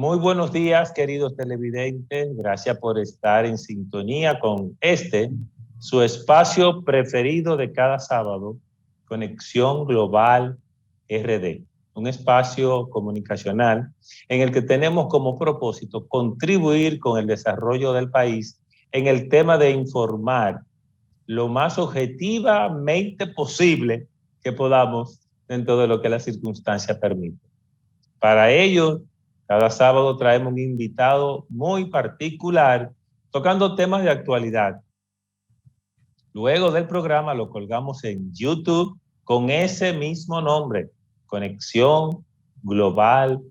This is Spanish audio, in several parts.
Muy buenos días, queridos televidentes. Gracias por estar en sintonía con su espacio preferido de cada sábado, Conexión Global RD. Un espacio comunicacional en el que tenemos como propósito contribuir con el desarrollo del país en el tema de informar lo más objetivamente posible que podamos dentro de lo que la circunstancia permite. Para ello, cada sábado traemos un invitado muy particular tocando temas de actualidad. Luego del programa lo colgamos en YouTube con ese mismo nombre, Conexión Global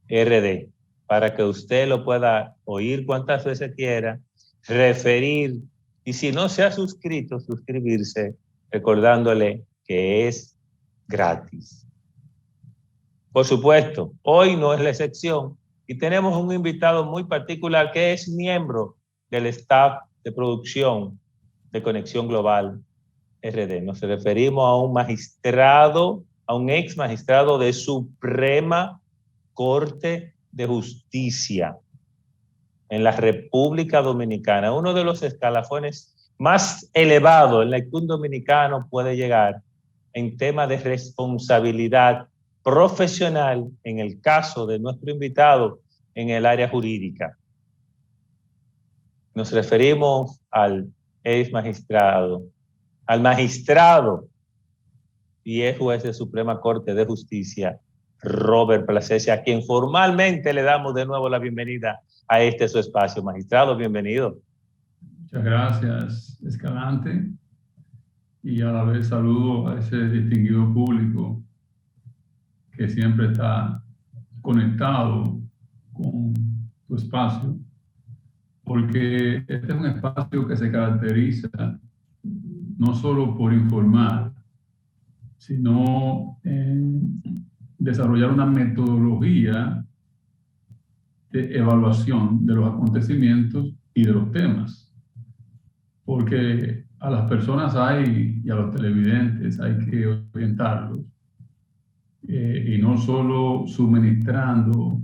RD, para que usted lo pueda oír cuantas veces quiera, referir, y si no se ha suscrito, suscribirse, recordándole que es gratis. Por supuesto, hoy no es la excepción y tenemos un invitado muy particular que es miembro del staff de producción de Conexión Global RD. Nos referimos a un magistrado, a un ex magistrado de Suprema Corte de Justicia en la República Dominicana, uno de los escalafones más elevados en el que un dominicano puede llegar en tema de responsabilidad profesional en el caso de nuestro invitado en el área jurídica. Nos referimos al ex magistrado, al magistrado y ex juez de Suprema Corte de Justicia, Robert Placese, a quien formalmente le damos de nuevo la bienvenida a su espacio. Magistrado, bienvenido. Muchas gracias, Escalante, y a la vez saludo a ese distinguido público que siempre está conectado con tu espacio, porque este es un espacio que se caracteriza no solo por informar, sino en desarrollar una metodología de evaluación de los acontecimientos y de los temas, porque a las personas y a los televidentes hay que orientarlos, y no solo suministrando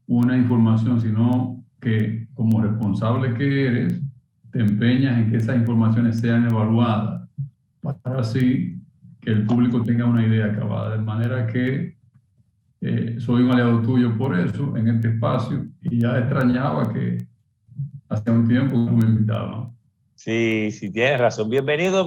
una información, sino que como responsable que eres, te empeñas en que esas informaciones sean evaluadas para así que el público tenga una idea acabada. De manera que soy un aliado tuyo por eso en este espacio, y ya extrañaba que hace un tiempo no me invitaban. Sí, tienes razón. Bienvenido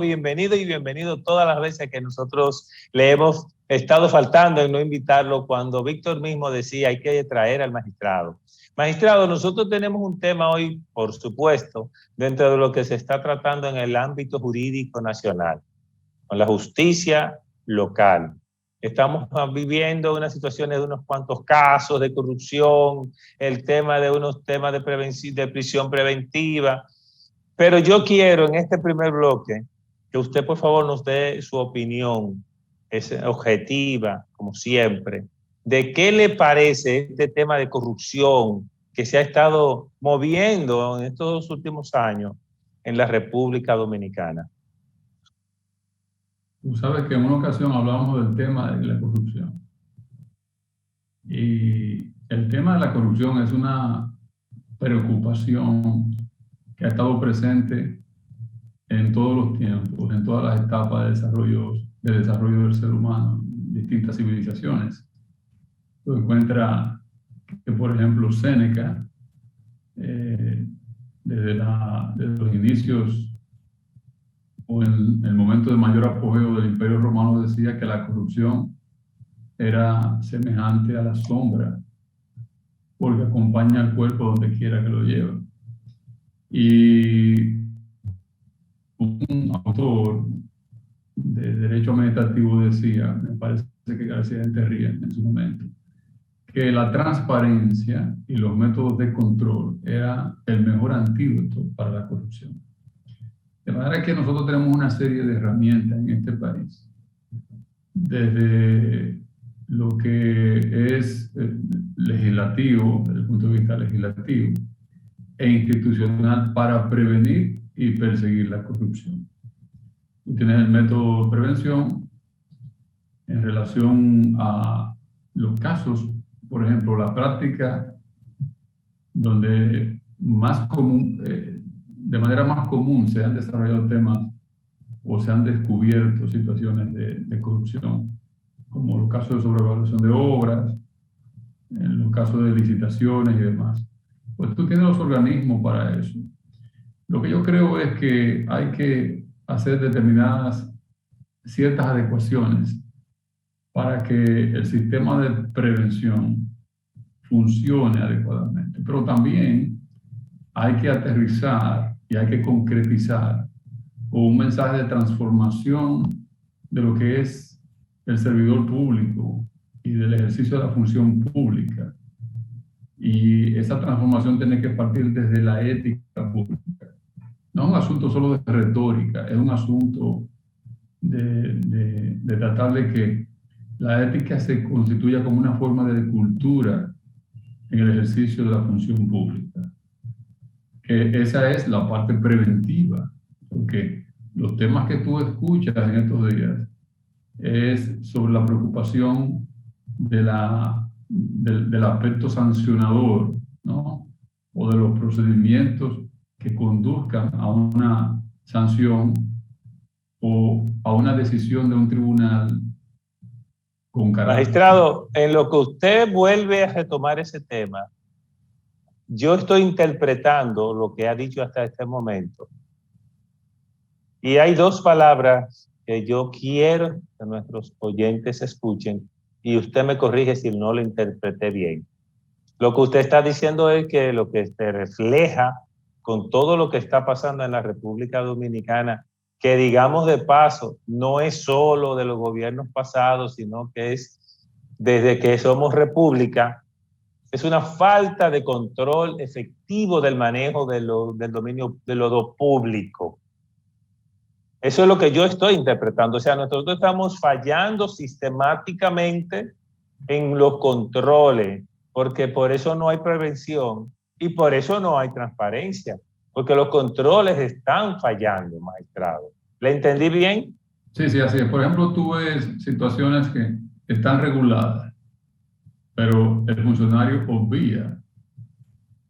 todas las veces que nosotros le hemos estado faltando en no invitarlo, cuando Víctor mismo decía hay que traer al magistrado. Magistrado, nosotros tenemos un tema hoy, por supuesto, dentro de lo que se está tratando en el ámbito jurídico nacional, con la justicia local. Estamos viviendo unas situaciones de unos cuantos casos de corrupción, el tema de unos temas de prisión preventiva. Pero yo quiero en este primer bloque que usted por favor nos dé su opinión, es objetiva, como siempre, de qué le parece este tema de corrupción que se ha estado moviendo en estos últimos años en la República Dominicana. Tú sabes que en una ocasión hablamos del tema de la corrupción. Y el tema de la corrupción es una preocupación que ha estado presente en todos los tiempos, en todas las etapas de desarrollo del ser humano, en distintas civilizaciones. Tú encuentras que, por ejemplo, Séneca, desde los inicios o en el momento de mayor apogeo del Imperio Romano, decía que la corrupción era semejante a la sombra, porque acompaña al cuerpo donde quiera que lo lleve. Y un autor de derecho administrativo decía, me parece que García Enterría en su momento, que la transparencia y los métodos de control era el mejor antídoto para la corrupción. De manera que nosotros tenemos una serie de herramientas en este país, desde lo que es legislativo, desde el punto de vista legislativo, e institucional, para prevenir y perseguir la corrupción. Tú tienes el método de prevención en relación a los casos, por ejemplo, la práctica donde más común, de manera más común se han desarrollado temas o se han descubierto situaciones de corrupción, como los casos de sobrevaluación de obras, en los casos de licitaciones y demás. Pues tú tienes los organismos para eso. Lo que yo creo es que hay que hacer ciertas adecuaciones para que el sistema de prevención funcione adecuadamente. Pero también hay que aterrizar y hay que concretizar con un mensaje de transformación de lo que es el servidor público y del ejercicio de la función pública. Y esa transformación tiene que partir desde la ética pública. No es un asunto solo de retórica, es un asunto de tratar de que la ética se constituya como una forma de cultura en el ejercicio de la función pública. Que esa es la parte preventiva, porque los temas que tú escuchas en estos días es sobre la preocupación del aspecto sancionador, ¿no? O de los procedimientos que conduzcan a una sanción o a una decisión de un tribunal con carácter. Magistrado, en lo que usted vuelve a retomar ese tema, yo estoy interpretando lo que ha dicho hasta este momento. Y hay dos palabras que yo quiero que nuestros oyentes escuchen y usted me corrige si no lo interpreté bien. Lo que usted está diciendo es que lo que se refleja con todo lo que está pasando en la República Dominicana, que digamos de paso, no es solo de los gobiernos pasados, sino que es desde que somos república, es una falta de control efectivo del manejo del dominio de lo público. Eso es lo que yo estoy interpretando. O sea, nosotros estamos fallando sistemáticamente en los controles, porque por eso no hay prevención y por eso no hay transparencia, porque los controles están fallando, magistrado. ¿Le entendí bien? Sí, sí, así es. Por ejemplo, tú ves situaciones que están reguladas, pero el funcionario obvia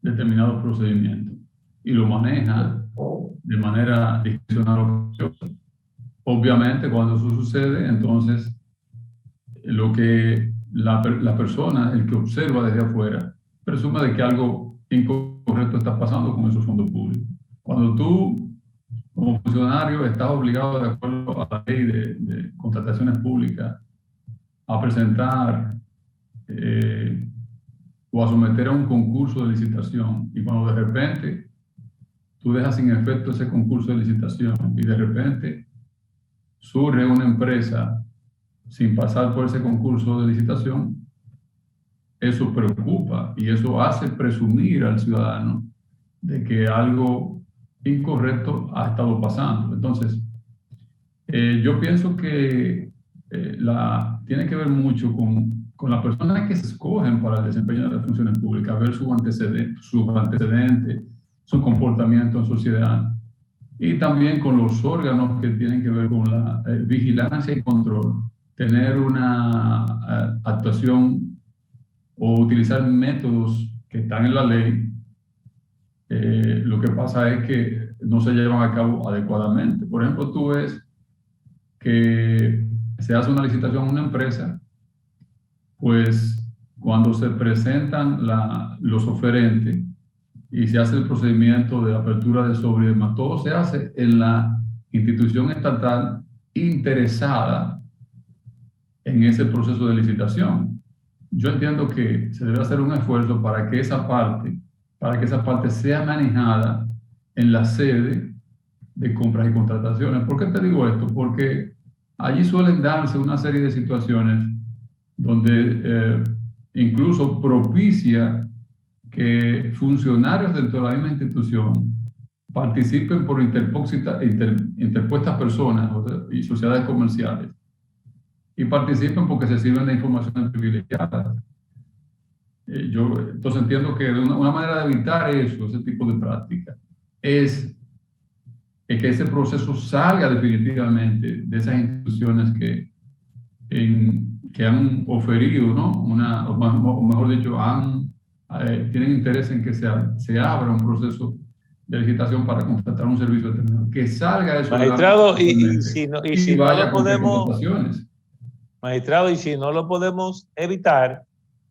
determinados procedimientos y lo maneja de manera discrecional. Obviamente, cuando eso sucede, entonces lo que la persona, el que observa desde afuera, presume de que algo incorrecto está pasando con esos fondos públicos. Cuando tú, como funcionario, estás obligado, de acuerdo a la ley de contrataciones públicas, a presentar o a someter a un concurso de licitación, y cuando de repente tú dejas sin efecto ese concurso de licitación y de repente surge una empresa sin pasar por ese concurso de licitación, eso preocupa y eso hace presumir al ciudadano de que algo incorrecto ha estado pasando. Entonces, yo pienso que tiene que ver mucho con las personas que se escogen para el desempeño de las funciones públicas, ver sus antecedentes, su comportamiento en sociedad, y también con los órganos que tienen que ver con la vigilancia y control, tener una actuación o utilizar métodos que están en la ley. Lo que pasa es que no se llevan a cabo adecuadamente. Por ejemplo, tú ves que se hace una licitación a una empresa, pues cuando se presentan los oferentes y se hace el procedimiento de apertura de sobre y demás, todo se hace en la institución estatal interesada en ese proceso de licitación. Yo entiendo que se debe hacer un esfuerzo para que esa parte sea manejada en la sede de compras y contrataciones. ¿Por qué te digo esto? Porque allí suelen darse una serie de situaciones donde incluso propicia que funcionarios dentro de la misma institución participen por interpuestas personas y sociedades comerciales, y participen porque se sirven de informaciones privilegiadas. Yo entonces entiendo que una manera de evitar ese tipo de práctica es que ese proceso salga definitivamente de esas instituciones que han oferido, ¿no? O mejor dicho, han tienen interés en que se abra un proceso de licitación para contratar un servicio determinado. Que salga eso. Magistrado, y si no lo podemos, magistrado, y si no lo podemos evitar,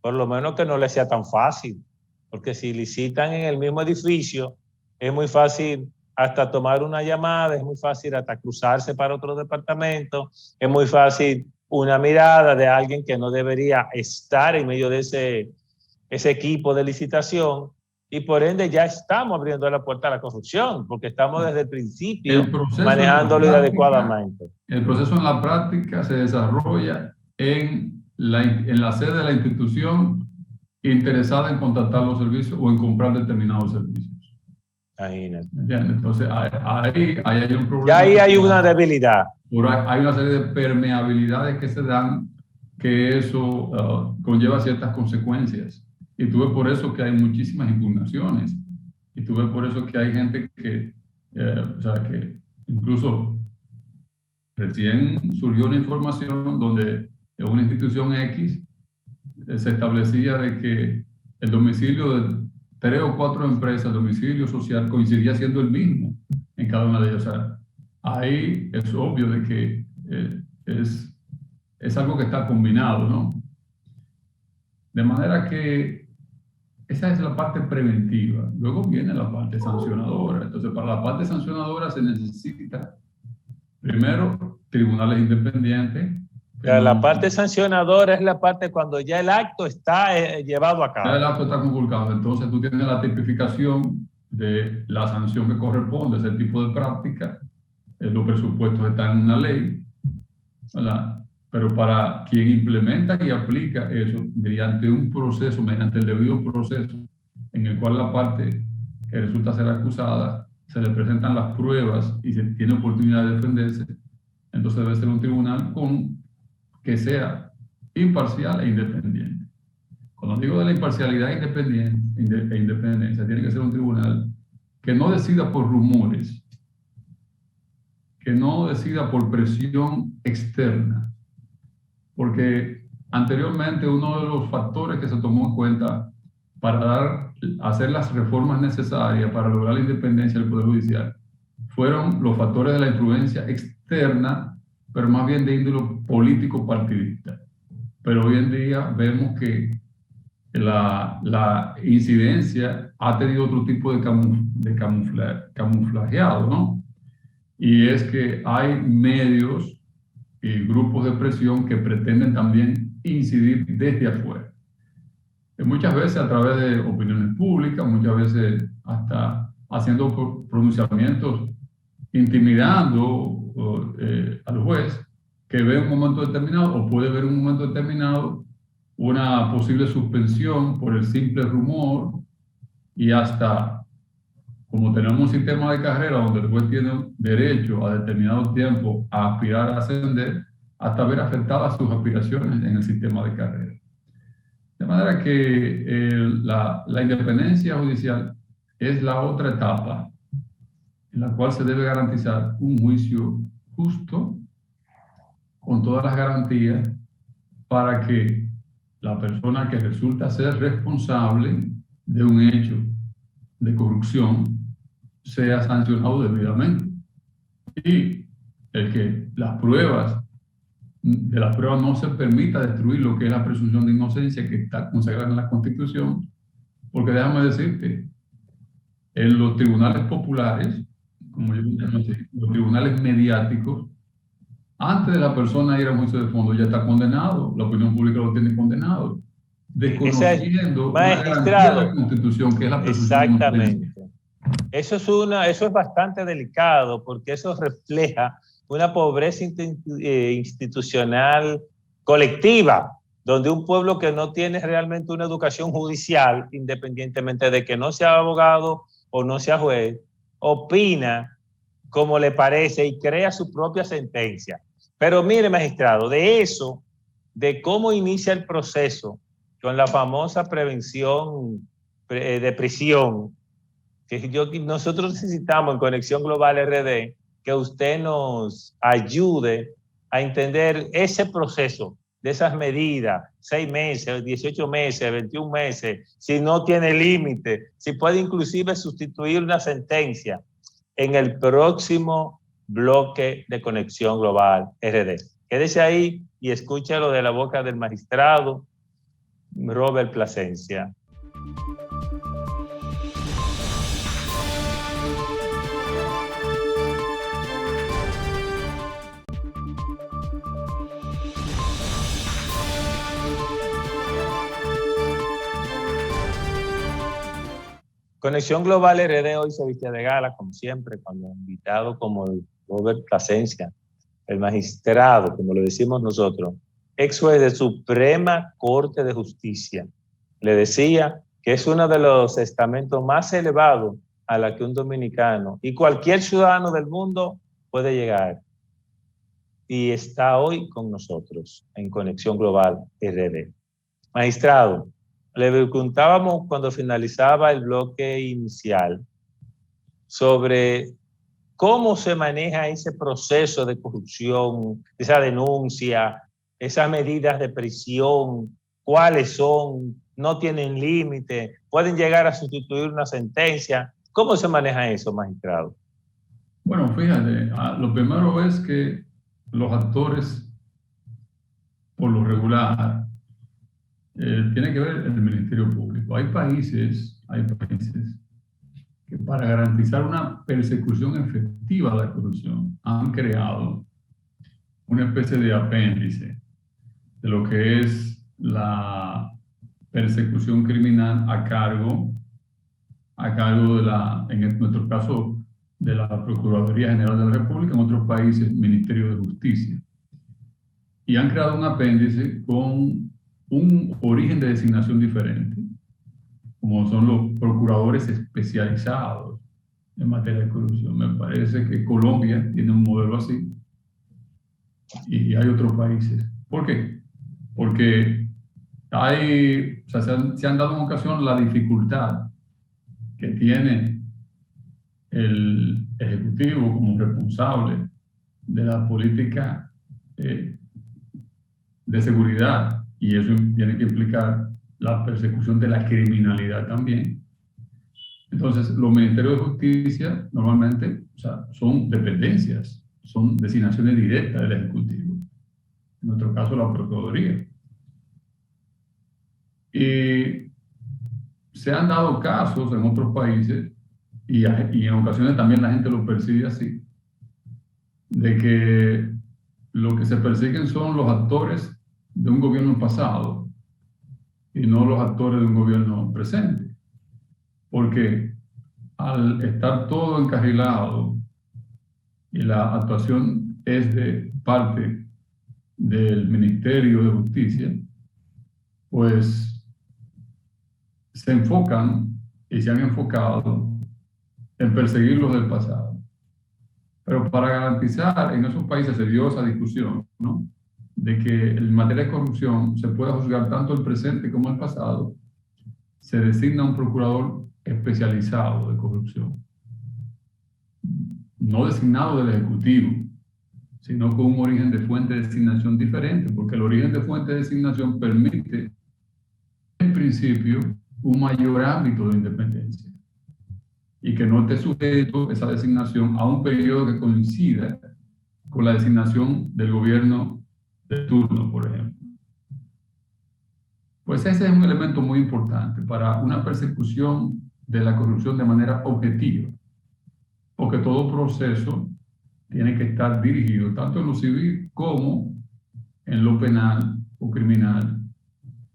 por lo menos que no le sea tan fácil, porque si licitan en el mismo edificio, es muy fácil hasta tomar una llamada, es muy fácil hasta cruzarse para otro departamento, es muy fácil una mirada de alguien que no debería estar en medio de ese equipo de licitación, y por ende ya estamos abriendo la puerta a la corrupción, porque estamos desde el principio manejándolo inadecuadamente. El proceso en la práctica se desarrolla en la sede de la institución interesada en contratar los servicios o en comprar determinados servicios. Imagínate. Entonces, ahí hay un problema. Ya ahí hay una debilidad. Hay una serie de permeabilidades que se dan, que eso conlleva ciertas consecuencias. Y tú ves por eso que hay muchísimas impugnaciones. Y tú ves por eso que hay gente que incluso recién surgió una información donde en una institución X se establecía de que el domicilio de 3 o 4 empresas, el domicilio social, coincidía siendo el mismo en cada una de ellas. O sea, ahí es obvio de que es algo que está combinado, ¿no? De manera que esa es la parte preventiva. Luego viene la parte sancionadora. Entonces, para la parte sancionadora se necesita, primero, tribunales independientes. La parte sancionadora es la parte cuando ya el acto está llevado a cabo. Ya el acto está conculcado. Entonces, tú tienes la tipificación de la sanción que corresponde a ese tipo de práctica. Los presupuestos están en una ley, ¿verdad? Pero para quien implementa y aplica eso mediante un proceso, mediante el debido proceso, en el cual la parte que resulta ser acusada, se le presentan las pruebas y se tiene oportunidad de defenderse, entonces debe ser un tribunal que sea imparcial e independiente. Cuando digo de la imparcialidad e independencia, tiene que ser un tribunal que no decida por rumores, que no decida por presión externa, porque anteriormente uno de los factores que se tomó en cuenta para hacer las reformas necesarias para lograr la independencia del Poder Judicial fueron los factores de la influencia externa, pero más bien de índole político partidista. Pero hoy en día vemos que la incidencia ha tenido otro tipo de camuflajeado, ¿no? Y es que hay medios y grupos de presión que pretenden también incidir desde afuera. Muchas veces a través de opiniones públicas, muchas veces hasta haciendo pronunciamientos intimidando al juez que ve un momento determinado o puede ver un momento determinado una posible suspensión por el simple rumor, y hasta, como tenemos un sistema de carrera donde el juez tiene derecho a determinado tiempo a aspirar a ascender, hasta ver afectadas sus aspiraciones en el sistema de carrera. De manera que la independencia judicial es la otra etapa en la cual se debe garantizar un juicio justo, con todas las garantías, para que la persona que resulta ser responsable de un hecho de corrupción sea sancionado debidamente. Y el que de las pruebas no se permita destruir lo que es la presunción de inocencia que está consagrada en la Constitución, porque déjame decirte, en los tribunales populares, como yo llamo así, los tribunales mediáticos, antes de la persona ir a un juicio de fondo ya está condenado, la opinión pública lo tiene condenado, desconociendo una garantía de la Constitución que es la presunción de inocencia. Exactamente. Eso es bastante delicado, porque eso refleja una pobreza institucional colectiva, donde un pueblo que no tiene realmente una educación judicial, independientemente de que no sea abogado o no sea juez, opina como le parece y crea su propia sentencia. Pero mire, magistrado, de eso, de cómo inicia el proceso con la famosa prevención de prisión, que nosotros necesitamos en Conexión Global RD, que usted nos ayude a entender ese proceso de esas medidas, 6 meses, 18 meses, 21 meses, si no tiene límite, si puede inclusive sustituir una sentencia en el próximo bloque de Conexión Global RD. Quédese ahí y escúchelo de la boca del magistrado Robert Plasencia. Conexión Global RD hoy se viste de gala, como siempre, cuando invitado como el Robert Plasencia, el magistrado, como lo decimos nosotros, ex juez de Suprema Corte de Justicia. Le decía que es uno de los estamentos más elevados a la que un dominicano y cualquier ciudadano del mundo puede llegar. Y está hoy con nosotros en Conexión Global RD. Magistrado, le preguntábamos cuando finalizaba el bloque inicial sobre cómo se maneja ese proceso de corrupción, esa denuncia, esas medidas de prisión, cuáles son, no tienen límite, pueden llegar a sustituir una sentencia. ¿Cómo se maneja eso, magistrado? Bueno, fíjate, lo primero es que los actores, por lo regular, tiene que ver el Ministerio Público. Hay países que para garantizar una persecución efectiva de la corrupción han creado una especie de apéndice de lo que es la persecución criminal a cargo de en nuestro caso, de la Procuraduría General de la República, en otros países, Ministerio de Justicia. Y han creado un apéndice con un origen de designación diferente, como son los procuradores especializados en materia de corrupción. Me parece que Colombia tiene un modelo así y hay otros países. ¿Por qué? Porque se han dado en ocasión la dificultad que tiene el Ejecutivo como responsable de la política de seguridad, y eso tiene que implicar la persecución de la criminalidad también. Entonces, los ministerios de justicia normalmente son dependencias, son designaciones directas del Ejecutivo. En nuestro caso, la Procuraduría. Y se han dado casos en otros países, y en ocasiones también la gente lo percibe así, de que lo que se persiguen son los actores de un gobierno pasado y no los actores de un gobierno presente. Porque al estar todo encarrilado y la actuación es de parte del Ministerio de Justicia, pues se enfocan y se han enfocado en perseguir los del pasado. Pero para garantizar, en esos países se dio esa discusión, ¿no?, de que en materia de corrupción se pueda juzgar tanto el presente como el pasado, se designa un procurador especializado de corrupción, no designado del Ejecutivo, sino con un origen de fuente de designación diferente, porque el origen de fuente de designación permite, en principio, un mayor ámbito de independencia y que no esté sujeto esa designación a un periodo que coincida con la designación del gobierno de turno, por ejemplo. Pues ese es un elemento muy importante para una persecución de la corrupción de manera objetiva, porque todo proceso tiene que estar dirigido tanto en lo civil como en lo penal o criminal,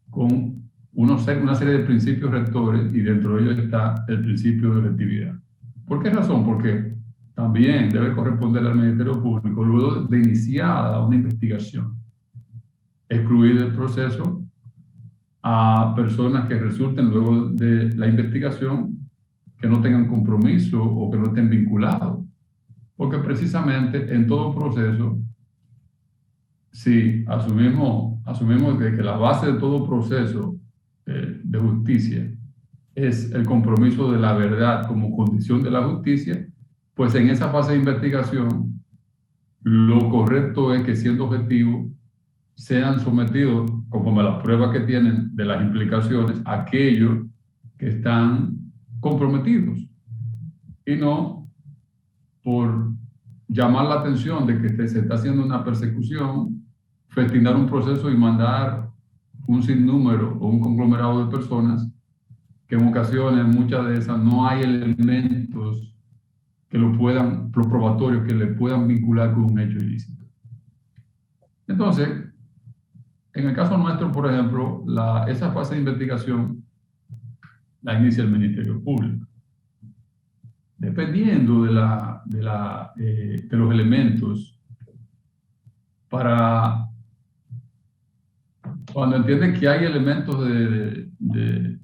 con una serie de principios rectores, y dentro de ellos está el principio de objetividad. ¿Por qué razón? Porque también debe corresponder al Ministerio Público, luego de iniciada una investigación, excluir del proceso a personas que resulten luego de la investigación que no tengan compromiso o que no estén vinculados. Porque precisamente en todo proceso, si asumimos que la base de todo proceso de justicia es el compromiso de la verdad como condición de la justicia, pues en esa fase de investigación lo correcto es que, siendo objetivo, sean sometidos, conforme a las pruebas que tienen de las implicaciones, a aquellos que están comprometidos, y no por llamar la atención de que se está haciendo una persecución, festinar un proceso y mandar un sinnúmero o un conglomerado de personas que en ocasiones, muchas de esas, no hay elementos que los probatorios que le puedan vincular con un hecho ilícito. Entonces, en el caso nuestro, por ejemplo, esa fase de investigación la inicia el Ministerio Público. Dependiendo de los elementos, cuando entiende que hay elementos de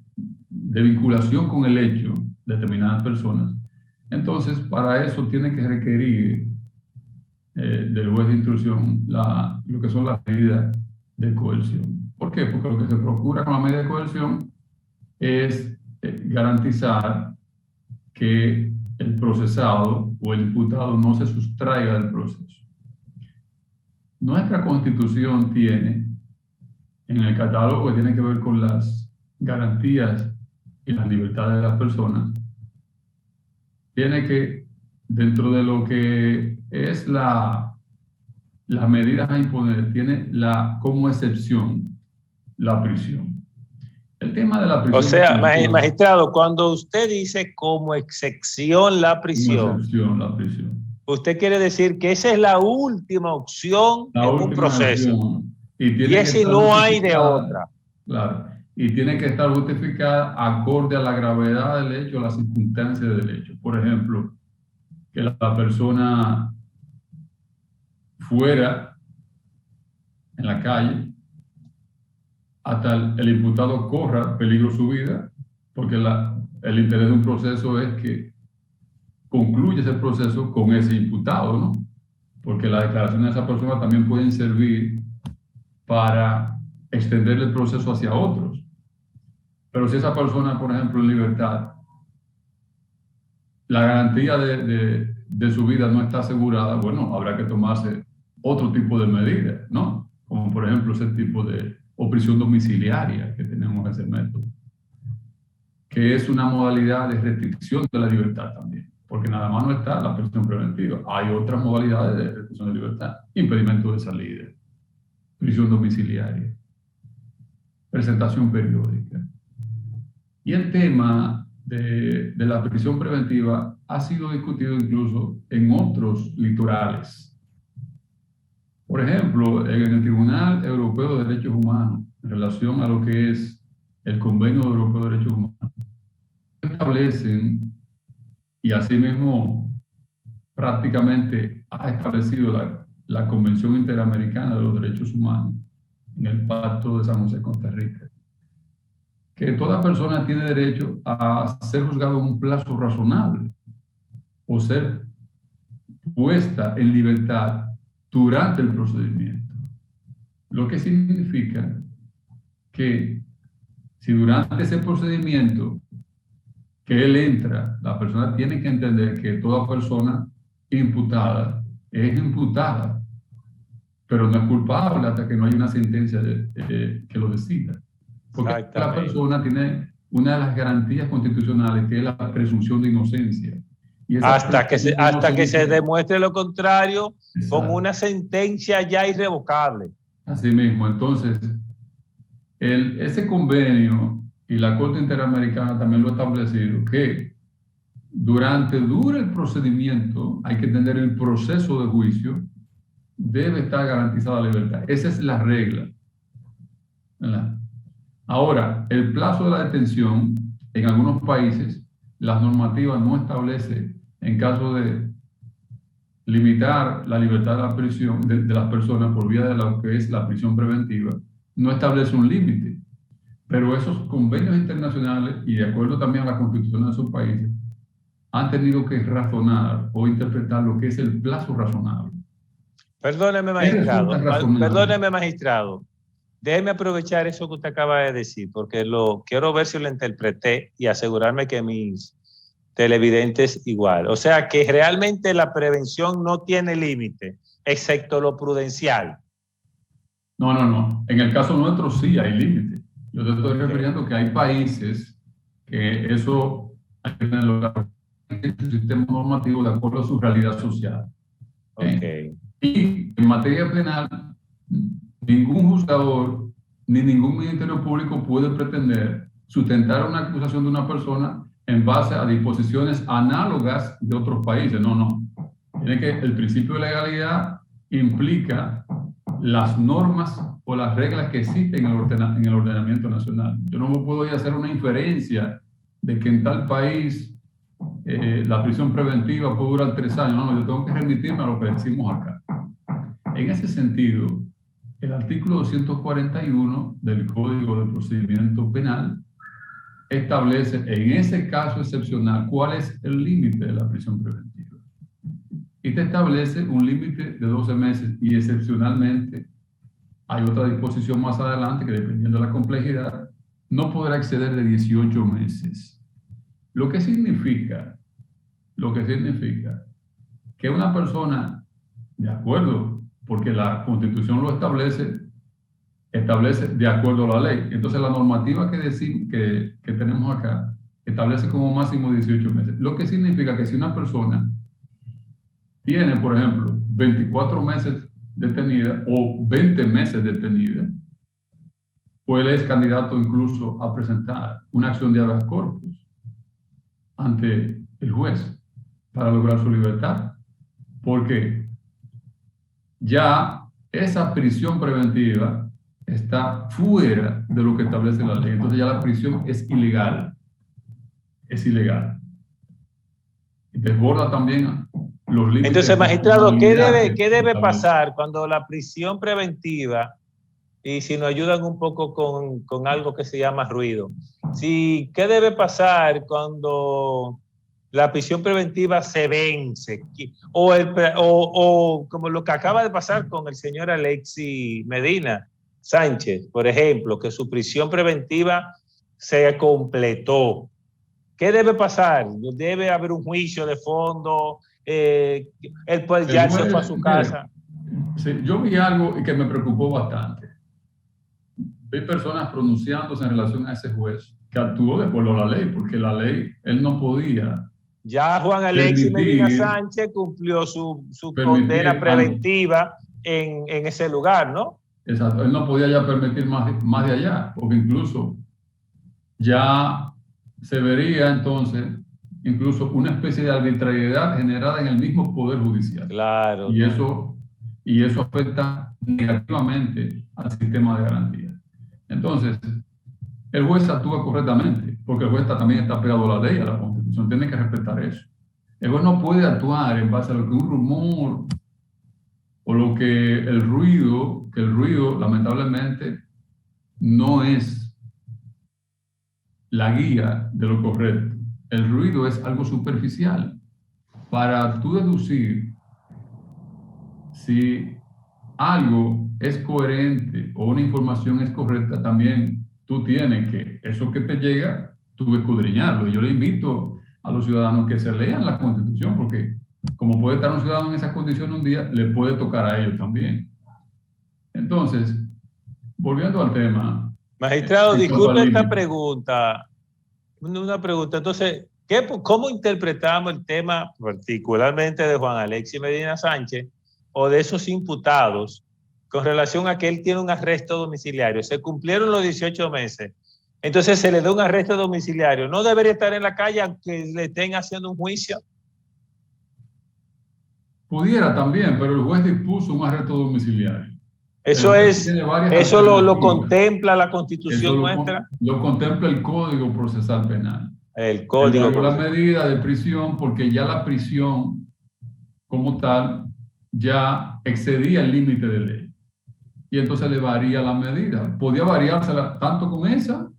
vinculación con el hecho de determinadas personas, entonces para eso tiene que requerir del juez de instrucción lo que son las medidas de coerción. ¿Por qué? Porque lo que se procura con la medida de coerción es garantizar que el procesado o el imputado no se sustraiga del proceso. Nuestra Constitución tiene, en el catálogo que tiene que ver con las garantías y las libertades de las personas, tiene que, dentro de lo que es las medidas a imponer, tiene como excepción la prisión. El tema de la prisión... O sea, magistrado, cuando usted dice como excepción la prisión, usted quiere decir que esa es la última opción en un proceso. Y ese no hay de otra. Claro. Y tiene que estar justificada acorde a la gravedad del hecho, a las circunstancias del hecho. Por ejemplo, que la persona fuera en la calle hasta el imputado corra peligro su vida, porque el interés de un proceso es que concluya ese proceso con ese imputado, ¿no? Porque las declaraciones de esa persona también pueden servir para extender el proceso hacia otros. Pero si esa persona, por ejemplo, en libertad, la garantía de su vida no está asegurada, bueno, habrá que tomarse otro tipo de medidas, ¿no? Como por ejemplo ese tipo o prisión domiciliaria que tenemos ese método, que es una modalidad de restricción de la libertad también, porque nada más no está la prisión preventiva, hay otras modalidades de restricción de libertad: impedimento de salida, prisión domiciliaria, presentación periódica. Y el tema de la prisión preventiva ha sido discutido incluso en otros litorales. Por ejemplo, en el Tribunal Europeo de Derechos Humanos, en relación a lo que es el Convenio Europeo de Derechos Humanos, establecen, y asimismo prácticamente ha establecido la Convención Interamericana de los Derechos Humanos en el Pacto de San José, Costa Rica, que toda persona tiene derecho a ser juzgado en un plazo razonable o ser puesta en libertad durante el procedimiento. Lo que significa que si durante ese procedimiento que él entra, la persona tiene que entender que toda persona imputada es imputada, pero no es culpable hasta que no haya una sentencia que lo decida. Porque la persona tiene una de las garantías constitucionales, que es la presunción de inocencia. Y hasta que se demuestre lo contrario. Exacto. Con una sentencia ya irrevocable. Así mismo. Entonces, ese convenio y la Corte Interamericana también lo ha establecido, que dure el procedimiento, hay que entender el proceso de juicio, debe estar garantizada la libertad. Esa es la regla, ¿verdad? Ahora, el plazo de la detención, en algunos países, las normativas no establecen, en caso de limitar la libertad de la prisión de las personas por vía de lo que es la prisión preventiva, no establece un límite. Pero esos convenios internacionales, y de acuerdo también a la Constitución de esos países, han tenido que razonar o interpretar lo que es el plazo razonable. Perdóneme, magistrado. Déjeme aprovechar eso que usted acaba de decir, porque quiero ver si lo interpreté y asegurarme que mis televidentes igual. O sea, que realmente la prevención no tiene límite, excepto lo prudencial. No. En el caso nuestro sí hay límite. Yo te estoy refiriendo que hay países que eso hay que tenerlo claro, su sistema normativo de acuerdo a su realidad social. Ok. Y en materia penal, ningún juzgador ni ningún ministerio público puede pretender sustentar una acusación de una persona en base a disposiciones análogas de otros países. No. Tiene que, el principio de legalidad implica las normas o las reglas que existen en el ordenamiento nacional. Yo no me puedo ir a hacer una inferencia de que en tal país la prisión preventiva puede durar 3 años. No, yo tengo que remitirme a lo que decimos acá. En ese sentido, el artículo 241 del Código de Procedimiento Penal establece en ese caso excepcional cuál es el límite de la prisión preventiva. Y te establece un límite de 12 meses y excepcionalmente hay otra disposición más adelante que, dependiendo de la complejidad, no podrá exceder de 18 meses. Lo que significa que una persona, de acuerdo, porque la Constitución lo establece de acuerdo a la ley. Entonces la normativa que tenemos acá establece como máximo 18 meses. Lo que significa que si una persona tiene, por ejemplo, 24 meses detenida o 20 meses detenida, pues él es candidato incluso a presentar una acción de habeas corpus ante el juez para lograr su libertad, porque ya esa prisión preventiva está fuera de lo que establece la ley. Entonces ya la prisión es ilegal. Es ilegal. Y desborda también los límites. Entonces, magistrado, ¿qué debe pasar cuando la prisión preventiva, y si nos ayudan un poco con algo que se llama ruido, ¿qué debe pasar cuando la prisión preventiva se vence? O como lo que acaba de pasar con el señor Alexis Medina Sánchez, por ejemplo, que su prisión preventiva se completó. ¿Qué debe pasar? ¿Debe haber un juicio de fondo? Él pues ya se fue a su casa. Sí, yo vi algo que me preocupó bastante. Vi personas pronunciándose en relación a ese juez que actuó de acuerdo a la ley, porque la ley, él no podía. Ya Juan Alexis Medina Sánchez cumplió su condena preventiva en ese lugar, ¿no? Exacto, él no podía ya permitir más de allá, porque incluso ya se vería entonces incluso una especie de arbitrariedad generada en el mismo Poder Judicial. Claro. Y eso afecta negativamente al sistema de garantía. Entonces, el juez actúa correctamente, porque el juez también está pegado a la ley, a la Constitución, tiene que respetar eso. El juez no puede actuar en base a lo que un rumor o lo que el ruido lamentablemente no es la guía de lo correcto. El ruido es algo superficial. Para tú deducir si algo es coherente o una información es correcta, también tú tienes que, eso que te llega, tú escudriñarlo. Y yo le invito a los ciudadanos que se lean la Constitución, porque como puede estar un ciudadano en esas condiciones un día, le puede tocar a ellos también. Entonces, volviendo al tema. Magistrado, disculpe esta pregunta. Una pregunta. Entonces, ¿cómo interpretamos el tema particularmente de Juan Alexis Medina Sánchez o de esos imputados con relación a que él tiene un arresto domiciliario? Se cumplieron los 18 meses. Entonces se le da un arresto domiciliario. ¿No debería estar en la calle aunque le estén haciendo un juicio? Pudiera también, pero el juez dispuso un arresto domiciliario. Eso lo contempla la Constitución nuestra. Lo contempla el Código Procesal Penal. El Código Procesal. La medida de prisión, porque ya la prisión como tal ya excedía el límite de ley. Y entonces le varía la medida. Podía variársela tanto con esa,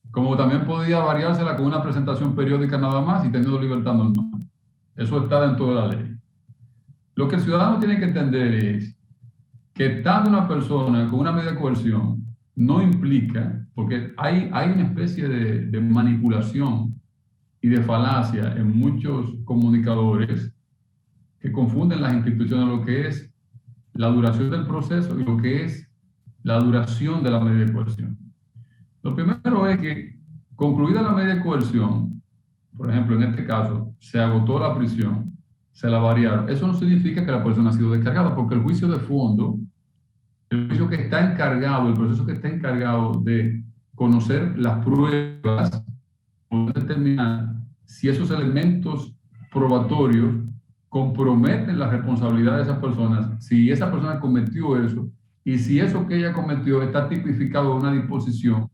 como también podía variársela con una presentación periódica nada más y teniendo libertad normal. Eso está dentro de la ley. Lo que el ciudadano tiene que entender es que tanto una persona con una medida de coerción no implica, porque hay una especie de manipulación y de falacia en muchos comunicadores que confunden las instituciones, lo que es la duración del proceso y lo que es la duración de la medida de coerción. Lo primero es que, concluida la medida de coerción, por ejemplo, en este caso, se agotó la prisión, se la variaron. Eso no significa que la persona ha sido descargada, porque el juicio de fondo, el juicio que está encargado, el proceso que está encargado de conocer las pruebas, poder determinar si esos elementos probatorios comprometen la responsabilidad de esas personas, si esa persona cometió eso, y si eso que ella cometió está tipificado en una disposición,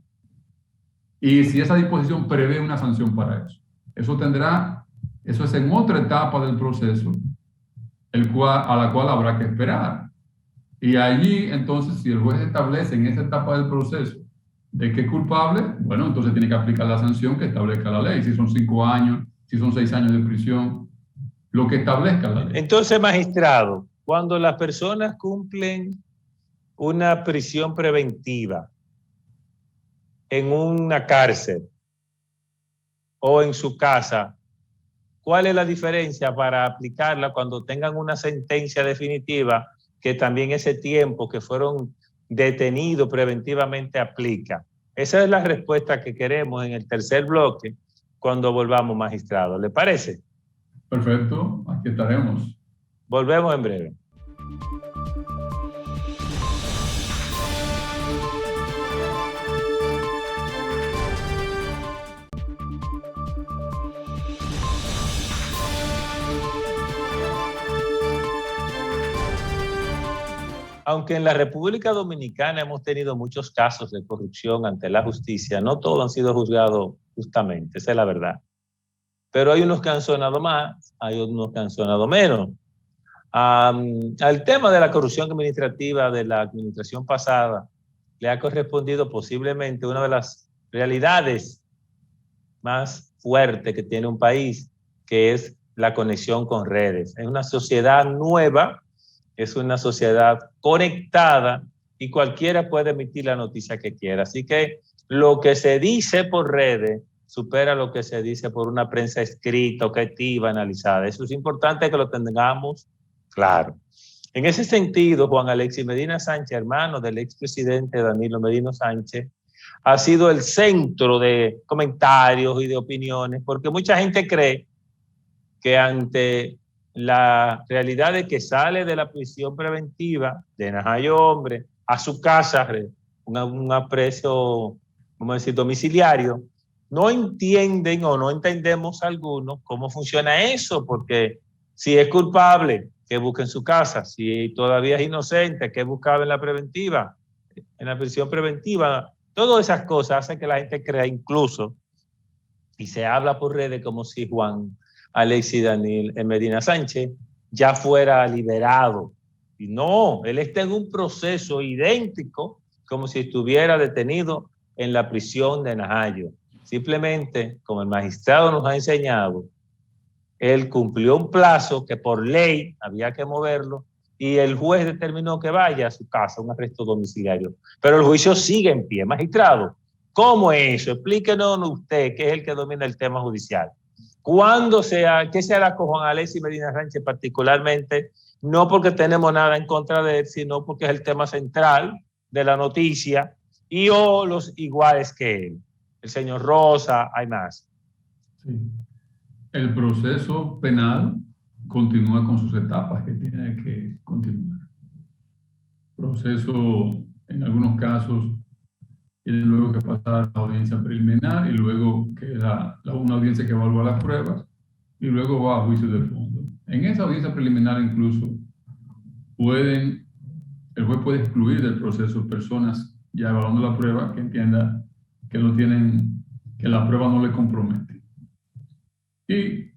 y si esa disposición prevé una sanción para eso. Eso es en otra etapa del proceso, a la cual habrá que esperar. Y allí, entonces, si el juez establece en esa etapa del proceso de que es culpable, bueno, entonces tiene que aplicar la sanción que establezca la ley. Si son 5 años, si son 6 años de prisión, lo que establezca la ley. Entonces, magistrado, cuando las personas cumplen una prisión preventiva en una cárcel o en su casa, ¿cuál es la diferencia para aplicarla cuando tengan una sentencia definitiva que también ese tiempo que fueron detenidos preventivamente aplica? Esa es la respuesta que queremos en el tercer bloque cuando volvamos, magistrado. ¿Le parece? Perfecto, aquí estaremos. Volvemos en breve. Aunque en la República Dominicana hemos tenido muchos casos de corrupción ante la justicia, no todos han sido juzgados justamente, esa es la verdad. Pero hay unos que han sonado más, hay unos que han sonado menos. Al tema de la corrupción administrativa de la administración pasada le ha correspondido posiblemente una de las realidades más fuertes que tiene un país, que es la conexión con redes. Es una sociedad nueva, es una sociedad conectada y cualquiera puede emitir la noticia que quiera. Así que lo que se dice por redes supera lo que se dice por una prensa escrita, objetiva, analizada. Eso es importante que lo tengamos claro. En ese sentido, Juan Alexis Medina Sánchez, hermano del expresidente Danilo Medina Sánchez, ha sido el centro de comentarios y de opiniones, porque mucha gente cree que ante la realidad de que sale de la prisión preventiva de Najayo Hombre a su casa, un aprecio, vamos a decir, domiciliario, no entienden o no entendemos algunos cómo funciona eso, porque si es culpable, que busque en su casa, si todavía es inocente, que buscaba en la preventiva, en la prisión preventiva. Todas esas cosas hacen que la gente crea incluso, y se habla por redes como si Juan Alexis Medina Sánchez ya fuera liberado. Y no, él está en un proceso idéntico como si estuviera detenido en la prisión de Najayo. Simplemente, como el magistrado nos ha enseñado, él cumplió un plazo que por ley había que moverlo y el juez determinó que vaya a su casa, un arresto domiciliario. Pero el juicio sigue en pie. Magistrado, ¿cómo es eso? Explíquenos usted, que es el que domina el tema judicial. ¿Qué se hará con Juan Alexis Medina Sánchez particularmente? No porque tenemos nada en contra de él, sino porque es el tema central de la noticia y los iguales que él. El señor Rosa, hay más. Sí. El proceso penal continúa con sus etapas que tiene que continuar. El proceso, en algunos casos, tiene luego que pasar a la audiencia preliminar y luego queda una audiencia que evalúa las pruebas y luego va a juicio de fondo. En esa audiencia preliminar incluso el juez puede excluir del proceso personas ya evaluando la prueba que entienda que la prueba no le compromete. Y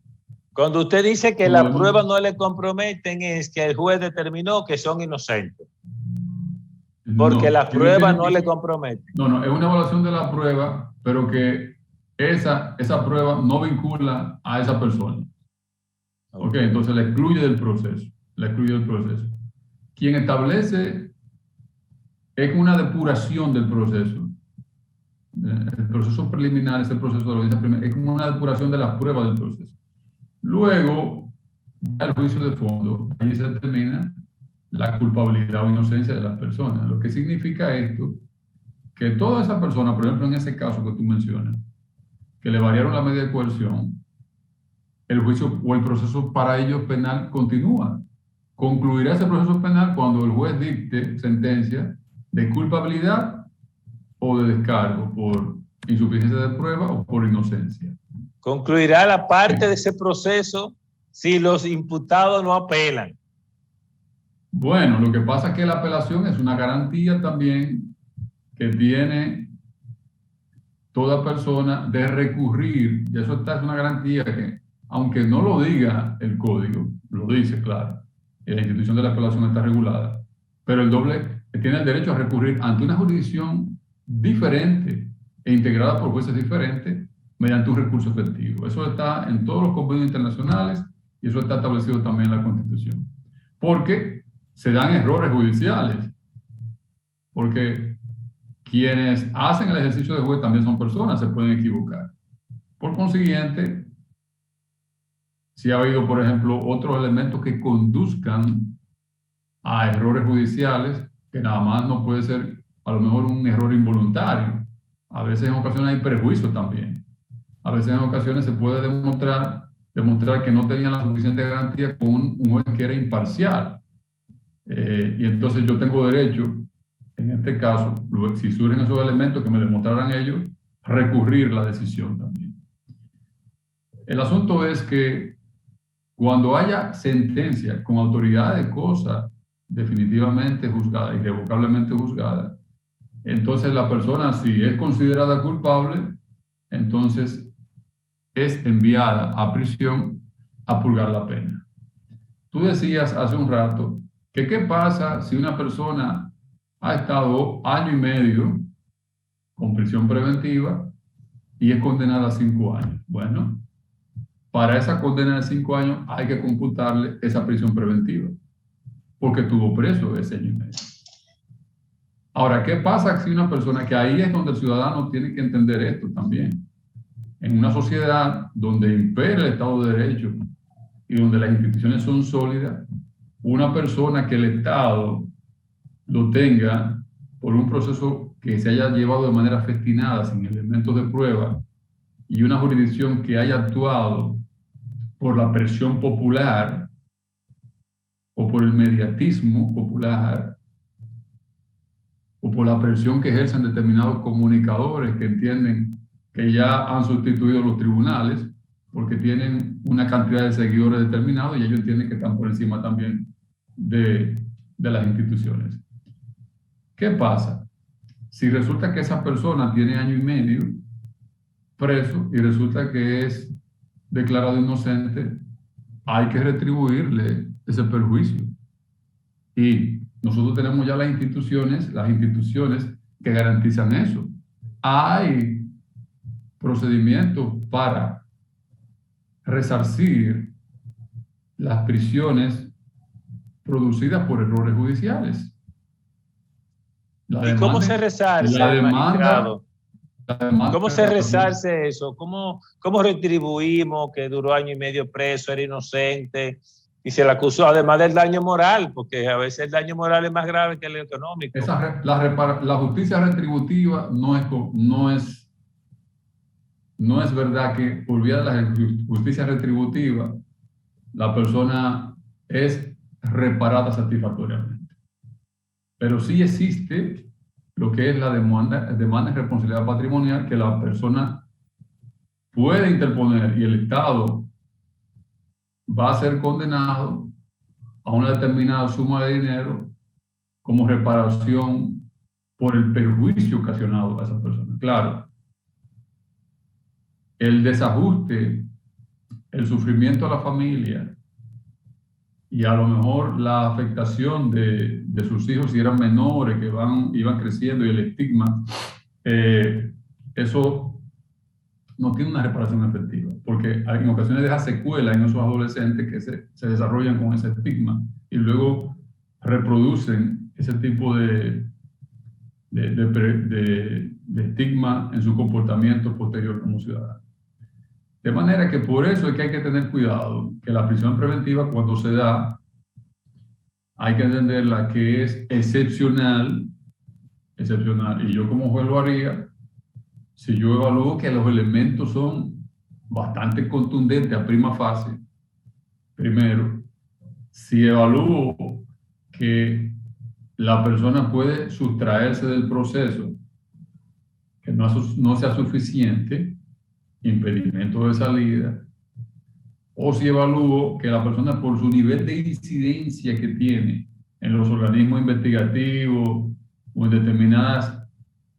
cuando usted dice que la prueba no le comprometen, es que el juez determinó que son inocentes. Porque la prueba no le compromete. No, es una evaluación de la prueba, pero que esa prueba no vincula a esa persona. Ok, entonces la excluye del proceso. Quien establece es una depuración del proceso. El proceso preliminar es el proceso de la audiencia preliminar, es como una depuración de las pruebas del proceso. Luego, el juicio de fondo, ahí se determina la culpabilidad o inocencia de las personas. Lo que significa esto, que toda esa persona, por ejemplo, en ese caso que tú mencionas, que le variaron la medida de coerción, el juicio o el proceso para ellos penal continúa. Concluirá ese proceso penal cuando el juez dicte sentencia de culpabilidad o de descargo por insuficiencia de prueba o por inocencia. Concluirá la parte de ese proceso si los imputados no apelan. Bueno, lo que pasa es que la apelación es una garantía también que tiene toda persona de recurrir, y eso es una garantía que, aunque no lo diga el código, lo dice, claro, y la institución de la apelación está regulada, pero el doble tiene el derecho a recurrir ante una jurisdicción diferente e integrada por jueces diferentes mediante un recurso efectivo. Eso está en todos los convenios internacionales y eso está establecido también en la Constitución. Porque se dan errores judiciales, porque quienes hacen el ejercicio de juez también son personas, se pueden equivocar. Por consiguiente, si ha habido, por ejemplo, otros elementos que conduzcan a errores judiciales, que nada más no puede ser a lo mejor un error involuntario. A veces en ocasiones hay prejuicios también. A veces en ocasiones se puede demostrar que no tenían la suficiente garantía con un juez que era imparcial. Y entonces yo tengo derecho, en este caso, si surgen esos elementos que me demostraran ellos, recurrir la decisión también. El asunto es que cuando haya sentencia con autoridad de cosa definitivamente juzgada, irrevocablemente juzgada, entonces la persona, si es considerada culpable, entonces es enviada a prisión a purgar la pena. Tú decías hace un rato que qué pasa si una persona ha estado año y medio con prisión preventiva y es condenada a 5 años. Bueno, para esa condena de 5 años hay que computarle esa prisión preventiva, porque estuvo preso ese año y medio. Ahora, ¿qué pasa si una persona, que ahí es donde el ciudadano tiene que entender esto también, en una sociedad donde impera el Estado de Derecho y donde las instituciones son sólidas, una persona que el Estado lo tenga por un proceso que se haya llevado de manera festinada, sin elementos de prueba, y una jurisdicción que haya actuado por la presión popular o por el mediatismo popular o por la presión que ejercen determinados comunicadores que entienden que ya han sustituido los tribunales porque tienen una cantidad de seguidores determinados y ellos entienden que están por encima también de las instituciones. ¿Qué pasa? Si resulta que esa persona tiene año y medio preso y resulta que es declarado inocente, hay que retribuirle ese perjuicio. Y nosotros tenemos ya las instituciones que garantizan eso. Hay procedimientos para resarcir las prisiones producidas por errores judiciales. ¿Y cómo se resarce, magistrado? ¿Cómo se resarce eso? ¿Cómo retribuimos que duró año y medio preso, era inocente y se le acusó, además del daño moral? Porque a veces el daño moral es más grave que el económico. La justicia retributiva no es verdad que por vía de la justicia retributiva la persona es reparada satisfactoriamente. Pero sí existe lo que es la demanda de responsabilidad patrimonial, que la persona puede interponer y el Estado va a ser condenado a una determinada suma de dinero como reparación por el perjuicio ocasionado a esa persona. Claro, el desajuste, el sufrimiento a la familia y a lo mejor la afectación de sus hijos si eran menores que iban creciendo y el estigma, eso no tiene una reparación efectiva, porque en ocasiones deja secuelas en esos adolescentes que se desarrollan con ese estigma y luego reproducen ese tipo de estigma en su comportamiento posterior como ciudadano. De manera que por eso es que hay que tener cuidado, que la prisión preventiva cuando se da, hay que entenderla que es excepcional, y yo como juez lo haría si yo evalúo que los elementos son bastante contundentes a prima facie. Primero, si evalúo que la persona puede sustraerse del proceso, que no sea suficiente, impedimento de salida, o si evalúo que la persona por su nivel de incidencia que tiene en los organismos investigativos o en determinadas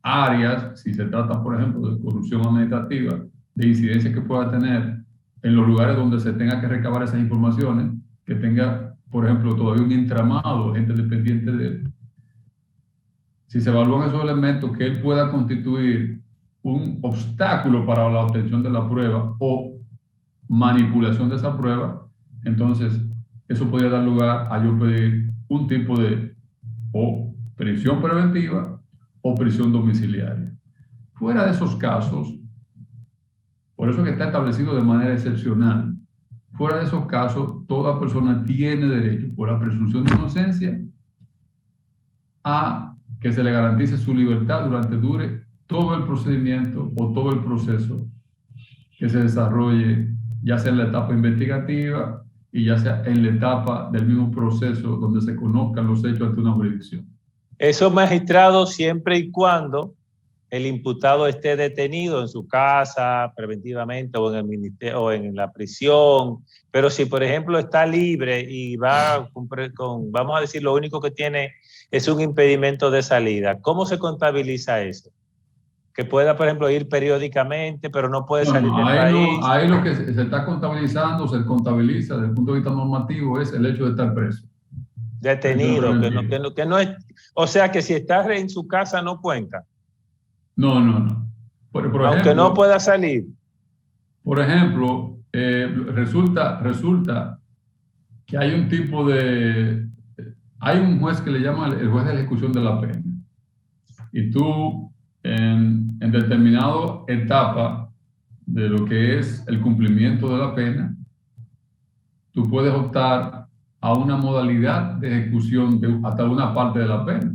áreas, si se trata, por ejemplo, de corrupción administrativa, de incidencia que pueda tener en los lugares donde se tenga que recabar esas informaciones, que tenga, por ejemplo, todavía un entramado, gente dependiente de él. Si se evalúan esos elementos, que él pueda constituir un obstáculo para la obtención de la prueba o manipulación de esa prueba, entonces eso podría dar lugar a yo pedir un tipo de o prisión preventiva o prisión domiciliaria. Fuera de esos casos, por eso que está establecido de manera excepcional, fuera de esos casos, toda persona tiene derecho, por la presunción de inocencia, a que se le garantice su libertad dure todo el procedimiento o todo el proceso que se desarrolle, ya sea en la etapa investigativa y ya sea en la etapa del mismo proceso donde se conozcan los hechos ante una jurisdicción. Eso, magistrado, siempre y cuando el imputado esté detenido en su casa preventivamente o en el ministerio o en la prisión. Pero si, por ejemplo, está libre y va con, vamos a decir, lo único que tiene es un impedimento de salida, ¿cómo se contabiliza eso? Que pueda, por ejemplo, ir periódicamente, pero no puede salir del país. Ahí lo que se está contabilizando, se contabiliza desde el punto de vista normativo, es el hecho de estar preso. Detenido, que no es, o sea que si está en su casa no cuenta. No. Aunque ejemplo, no pueda salir. Por ejemplo, resulta que hay un tipo de... Hay un juez que le llama el juez de la ejecución de la pena. Y tú, en determinada etapa de lo que es el cumplimiento de la pena, tú puedes optar a una modalidad de ejecución hasta una parte de la pena.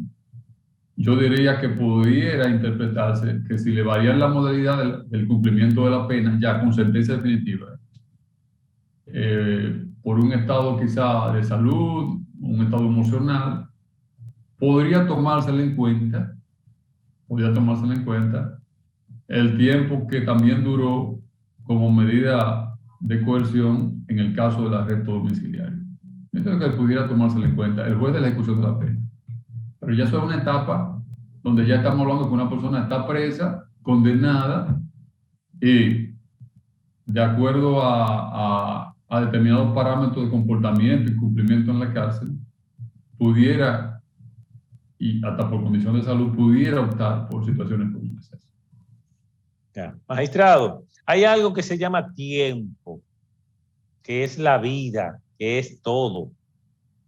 Yo diría que pudiera interpretarse que si le varían la modalidad del cumplimiento de la pena, ya con sentencia definitiva, por un estado quizá de salud, un estado emocional, podría tomárselo en cuenta el tiempo que también duró como medida de coerción en el caso del arresto domiciliario. Entonces, que pudiera tomárselo en cuenta el juez de la ejecución de la pena. Pero ya eso es una etapa donde ya estamos hablando que una persona está presa, condenada, y de acuerdo a determinados parámetros de comportamiento y cumplimiento en la cárcel, pudiera, y hasta por condición de salud, pudiera optar por situaciones como esas. Ya. Magistrado, hay algo que se llama tiempo, que es la vida, que es todo,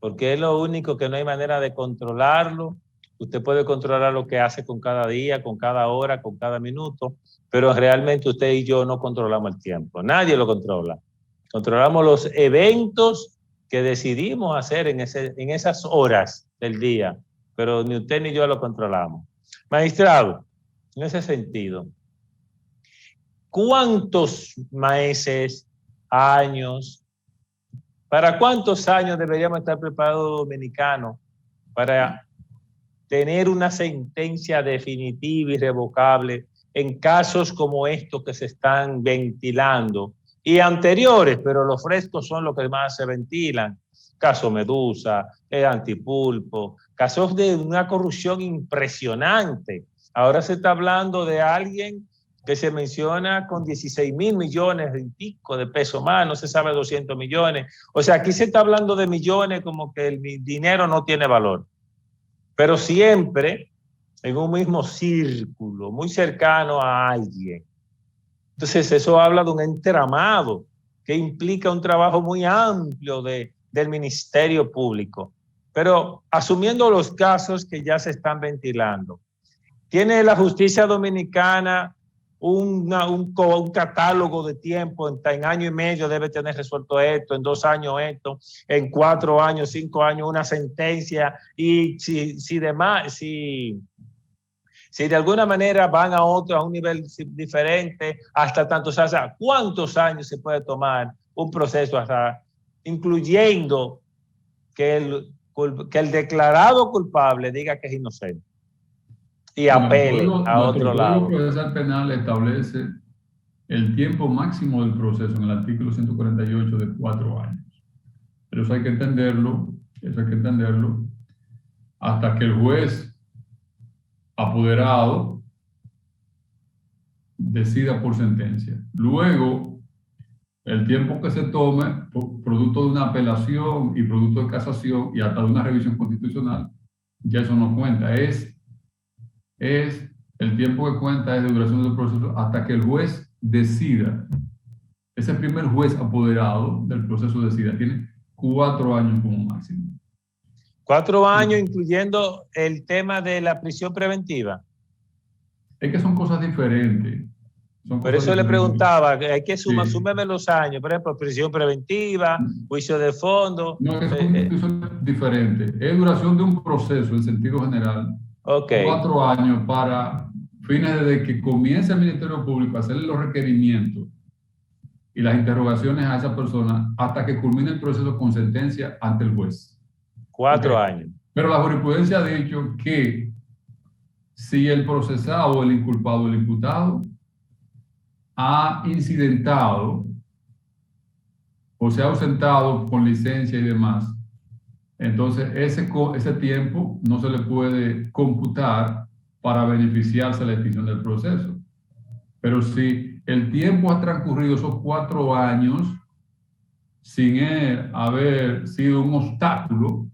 porque es lo único que no hay manera de controlarlo. Usted puede controlar lo que hace con cada día, con cada hora, con cada minuto, pero realmente usted y yo no controlamos el tiempo. Nadie lo controla. Controlamos los eventos que decidimos hacer en esas horas del día, pero ni usted ni yo lo controlamos. Magistrado, en ese sentido, ¿cuántos meses, años, para cuántos años deberíamos estar preparados dominicanos para tener una sentencia definitiva y irrevocable en casos como estos que se están ventilando y anteriores, pero los frescos son los que más se ventilan? Caso Medusa, el Antipulpo, casos de una corrupción impresionante. Ahora se está hablando de alguien que se menciona con 16.000 millones y pico de pesos más, no se sabe 200 millones. O sea, aquí se está hablando de millones como que el dinero no tiene valor. Pero siempre en un mismo círculo, muy cercano a alguien. Entonces eso habla de un entramado que implica un trabajo muy amplio del Ministerio Público. Pero asumiendo los casos que ya se están ventilando, ¿tiene la justicia dominicana un catálogo de tiempo, en año y medio debe tener resuelto esto, en 2 años esto, en 4 años, 5 años una sentencia, y si de alguna manera van a un nivel diferente, hasta tantos años, ¿cuántos años se puede tomar un proceso hasta incluyendo que el declarado culpable diga que es inocente y apele a otro lado? El Código Procesal Penal establece el tiempo máximo del proceso en el artículo 148 de 4 años. Pero eso hay que entenderlo, hasta que el juez apoderado decida por sentencia. Luego, el tiempo que se tome, producto de una apelación y producto de casación y hasta de una revisión constitucional, ya eso no cuenta. El tiempo que cuenta es de duración del proceso hasta que el juez decida. Ese primer juez apoderado del proceso decida. Tiene 4 años como máximo. 4 años, incluyendo el tema de la prisión preventiva. Es que son cosas diferentes. Por eso le preguntaba, hay que súmeme los años, por ejemplo, prisión preventiva, juicio de fondo. No, es que son diferentes. Es duración de un proceso en sentido general. Okay. 4 años para fines desde que comience el Ministerio Público a hacerle los requerimientos y las interrogaciones a esa persona hasta que culmine el proceso con sentencia ante el juez. 4 años. Pero la jurisprudencia ha dicho que si el procesado, el inculpado, el imputado ha incidentado o se ha ausentado con licencia y demás, entonces ese tiempo no se le puede computar para beneficiarse de la extinción del proceso. Pero si el tiempo ha transcurrido esos 4 años sin haber sido un obstáculo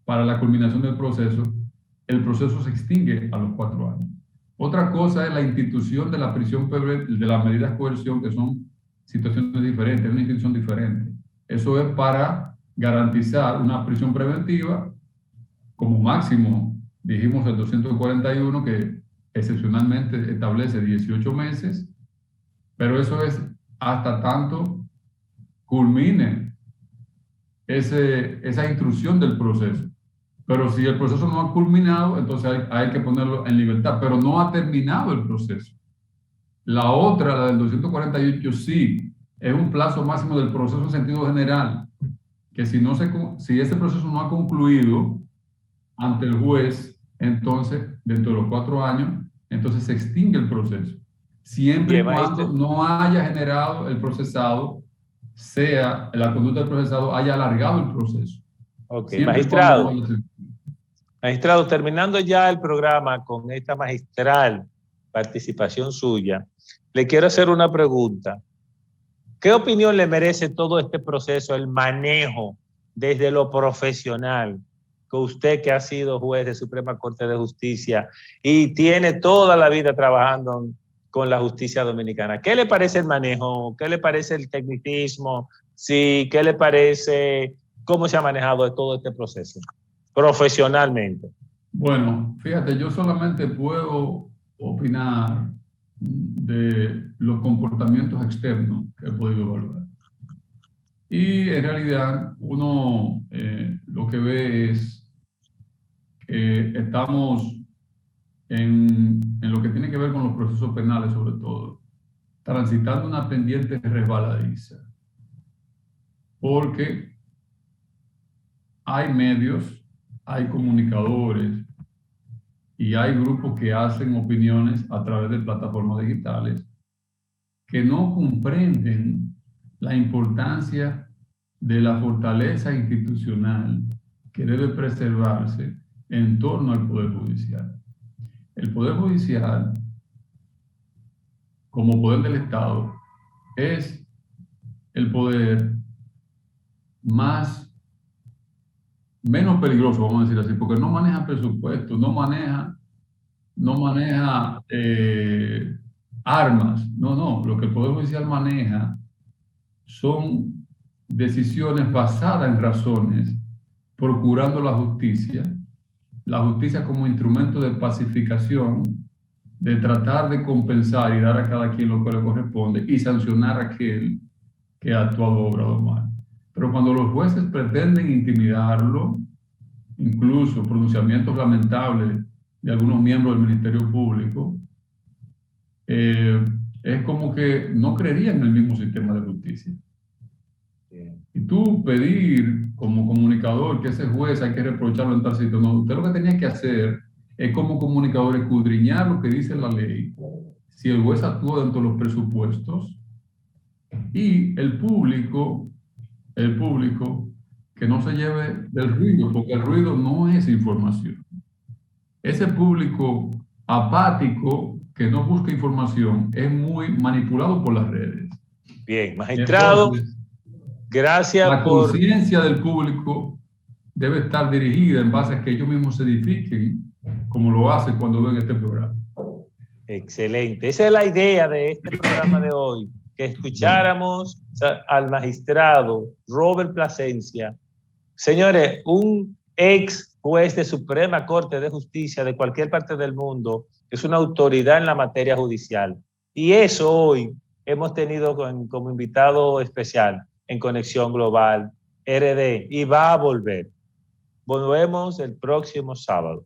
para la culminación del proceso, el proceso se extingue a los 4 años. Otra cosa es la institución de la prisión preventiva, de las medidas de coerción, que son situaciones diferentes, una institución diferente. Eso es para garantizar una prisión preventiva como máximo, dijimos el 241, que excepcionalmente establece 18 meses, pero eso es hasta tanto culmine esa instrucción del proceso. Pero si el proceso no ha culminado, entonces hay que ponerlo en libertad, pero no ha terminado el proceso. La otra, la del 248, sí, es un plazo máximo del proceso en sentido general, que si ese proceso no ha concluido ante el juez, entonces, dentro de los 4 años, entonces se extingue el proceso. Siempre y cuando no haya generado el procesado, la conducta del procesado haya alargado el proceso. Ok, magistrado, terminando ya el programa con esta magistral participación suya, le quiero hacer una pregunta. ¿Qué opinión le merece todo este proceso, el manejo desde lo profesional, que usted que ha sido juez de Suprema Corte de Justicia y tiene toda la vida trabajando con la justicia dominicana? ¿Qué le parece el manejo? ¿Qué le parece el tecnicismo? Sí, ¿qué le parece cómo se ha manejado todo este proceso profesionalmente? Bueno, fíjate, yo solamente puedo opinar de los comportamientos externos que he podido evaluar. Y en realidad uno lo que ve es que estamos en lo que tiene que ver con los procesos penales, sobre todo, transitando una pendiente resbaladiza. Porque hay medios, hay comunicadores y hay grupos que hacen opiniones a través de plataformas digitales que no comprenden la importancia de la fortaleza institucional que debe preservarse en torno al Poder Judicial. El Poder Judicial, como poder del Estado, es el poder menos peligroso, vamos a decir así, porque no maneja presupuesto, no maneja armas, no, lo que el Poder Judicial maneja son decisiones basadas en razones, procurando la justicia como instrumento de pacificación de tratar de compensar y dar a cada quien lo que le corresponde y sancionar a aquel que ha actuado o obrado mal. Pero cuando los jueces pretenden intimidarlo, incluso pronunciamientos lamentables de algunos miembros del Ministerio Público, es como que no creerían en el mismo sistema de justicia. Y tú pedir como comunicador que ese juez hay que reprocharlo en tal sitio, no, usted lo que tenía que hacer es como comunicador escudriñar lo que dice la ley, si el juez actúa dentro de los presupuestos, y el público que no se lleve del ruido, porque el ruido no es información. Ese público apático que no busca información es muy manipulado por las redes. Bien, magistrado, entonces, gracias la conciencia del público debe estar dirigida en base a que ellos mismos se edifiquen, como lo hacen cuando ven este programa. Excelente. Esa es la idea de este programa de hoy, que escucháramos al magistrado Robert Plasencia. Señores, un ex juez de Suprema Corte de Justicia de cualquier parte del mundo, es una autoridad en la materia judicial. Y eso hoy hemos tenido como invitado especial en Conexión Global RD, y va a volver. Volvemos el próximo sábado.